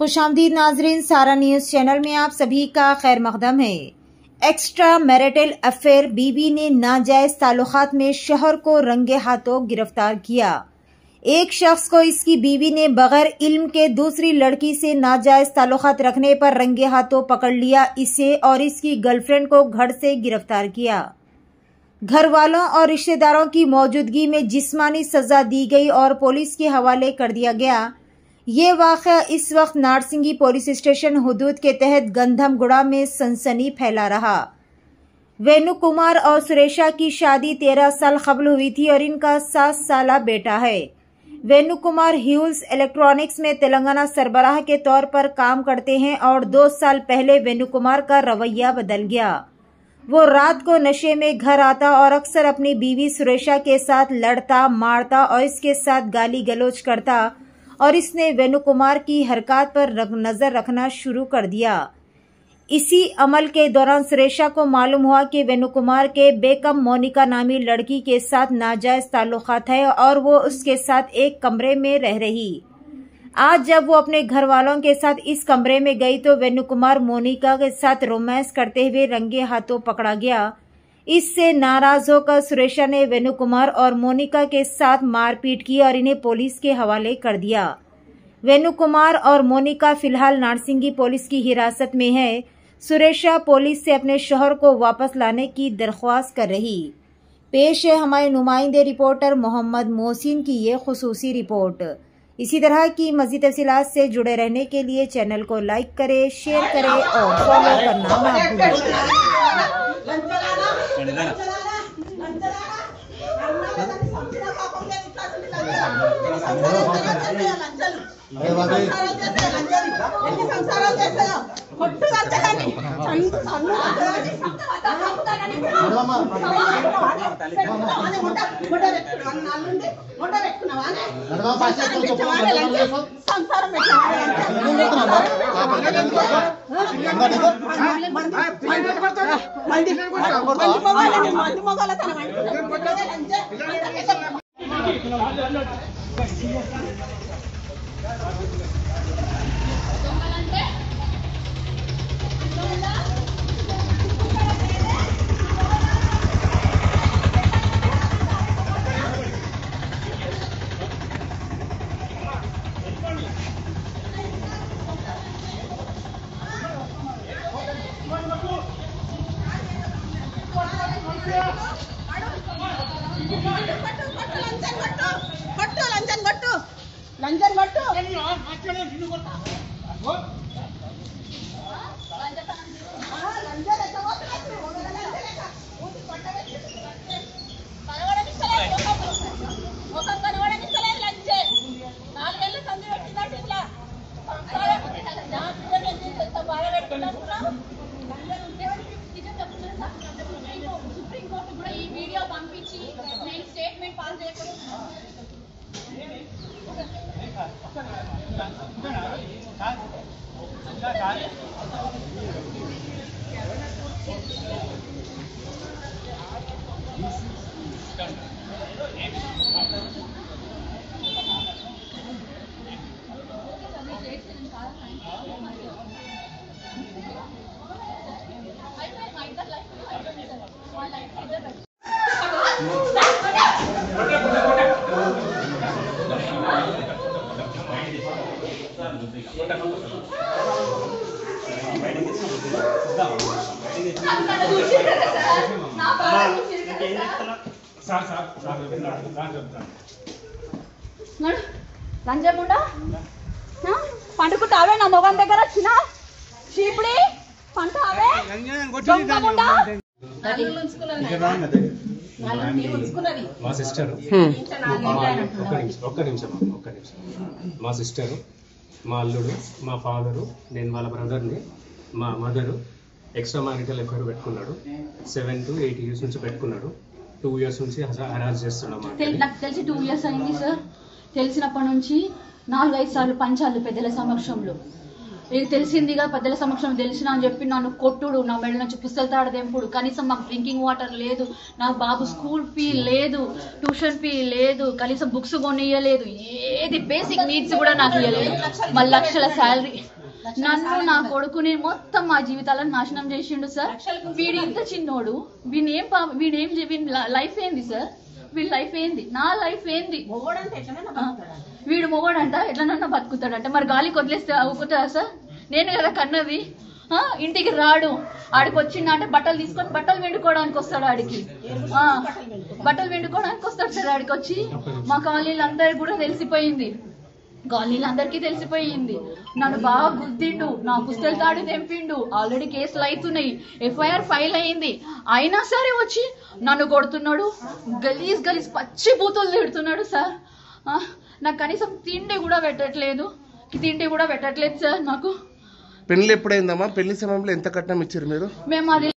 खुशामदीद नाजरीन, सारा news channel में आप सभी का खैर मकदम है। एक्स्ट्रा मैरिटल अफेयर बीवी ने नाजायज ताल्लुकात में शौहर को रंगे हाथों गिरफ्तार किया। एक शख्स को इसकी बीवी ने बगैर इल्म के दूसरी लड़की से नाजायज ताल्लुकात रखने पर रंगे हाथों पकड़ लिया। इसे और इसकी गर्लफ्रेंड को घर से गिरफ्तार किया। घर वालों और रिश्तेदारों की मौजूदगी में जिस्मानी सजा दी गई और पुलिस के हवाले कर दिया गया। ये वाक़या इस वक्त नारसिंगी पुलिस स्टेशन हुदूद के तहत गंधमगुड़ा में सनसनी फैला रहा। वेणु कुमार और सुरेशा की शादी 13 साल कबल हुई थी और इनका 7 साला बेटा है। वेणु कुमार ह्यूल्स इलेक्ट्रॉनिक्स में तेलंगाना सरबराह के तौर पर काम करते हैं और 2 साल पहले वेणु कुमार का रवैया बदल गया। वो रात को नशे में घर आता और अक्सर अपनी बीवी सुरेशा के साथ लड़ता, मारता और इसके साथ गाली गलौज करता और इसने वेणु कुमार की हरकत पर नजर रखना शुरू कर दिया। इसी अमल के दौरान सुरेशा को मालूम हुआ कि वेणु कुमार के बेगम मोनिका नामी लड़की के साथ नाजायज ताल्लुकात है और वो उसके साथ एक कमरे में रह रही। आज जब वो अपने घर वालों के साथ इस कमरे में गई तो वेणु कुमार मोनिका के साथ रोमांस करते हुए रंगे हाथों पकड़ा गया। इससे नाराज होकर सुरेशा ने वेणु कुमार और मोनिका के साथ मारपीट की और इन्हें पुलिस के हवाले कर दिया। वेणु कुमार और मोनिका फिलहाल नारसिंगी पुलिस की हिरासत में है। सुरेशा पुलिस से अपने शौहर को वापस लाने की दरख्वास्त कर रही। पेश है हमारे नुमाइंदे रिपोर्टर मोहम्मद मोहसिन की ये खुसूसी रिपोर्ट। इसी तरह की मज़ीद तफसीलात से जुड़े रहने के लिए चैनल को लाइक करें, शेयर करें और फॉलो करना ना లంజన్ కొట్టు సుప్రీంకోర్టు కూడా ఈ వీడియో పంపించి నేను స్టేట్మెంట్ పాస్ చేయకూడదు. లంజముండా పండుకుంటావే నా మొగం దగ్గర వచ్చిన చీపుడి పంటావే మా సిస్టర్ ఒక్క నిమిషం మా సిస్టరు, మా అల్లుడు, మా ఫాదరు, నేను వాళ్ళ బ్రదర్ని, మా మదరు ఎక్స్ట్రా మ్యారిటల్ అఫైర్ పెట్టుకున్నాడు. 7 to 8 years నుంచి పెట్టుకున్నాడు. 2 years నుంచి హరాస్ చేస్తున్నాం. నాకు తెలిసి 2 years అయింది సార్. తెలిసినప్పటి నుంచి 4-5 సార్లు పంచాలు పెద్దల సమక్షంలో. ఇది తెలిసిందిగా పెద్దల సమక్షం తెలిసిన అని చెప్పి నన్ను కొట్టుడు, నా మెడ నుంచి పుస్తకాలు తెంపుడు, కనీసం మాకు డ్రింకింగ్ వాటర్ లేదు, నా బాబు స్కూల్ ఫీ లేదు, ట్యూషన్ ఫీ లేదు, కనీసం బుక్స్ కొనియలేదు, ఏది బేసిక్ నీడ్స్ కూడా నాకు ఇవ్వలేదు. మళ్ళీ లక్షల శాలరీ, నన్ను నా కొడుకుని మొత్తం మా జీవితాలను నాశనం చేసిండు సార్. వీడు ఇంత చిన్నోడు, వీడి లైఫ్ ఏంది సార్? వీడి లైఫ్ ఏంది? నా లైఫ్ ఏంది? వీడు మొగోడంట ఎట్లనన్నా బతుకుతాడంట. మరి గాలికి వదిలేస్తే అవుతుందా సార్? నేను కదా కన్నది. ఇంటికి రాడు, ఆడికి వచ్చిండ అంటే బట్టలు తీసుకొని బట్టలు వెండుకోవడానికి వస్తాడు. ఆడికి బట్టలు వెండుకోవడానికి వస్తాడు సార్. ఆడికి వచ్చి మా కాలనీలందరికీ కూడా తెలిసిపోయింది, కాలనీలందరికీ తెలిసిపోయింది. నన్ను బాగా గుద్దిండు, నా పుస్తకాలు తాడు తెంపిండు, ఆల్రెడీ కేసులు అవుతున్నాయి, FIR ఫైల్ అయింది. అయినా సరే వచ్చి నన్ను కొడుతున్నాడు, గలీజ్ పచ్చి బూతులు తిడుతున్నాడు సార్. నాకు కనీసం తిండి కూడా పెట్టట్లేదు సార్. నాకు పెళ్లి ఎప్పుడైందమ్మా? పెళ్లి సమయంలో ఎంత కట్నం ఇచ్చారు మీరు? మేము అది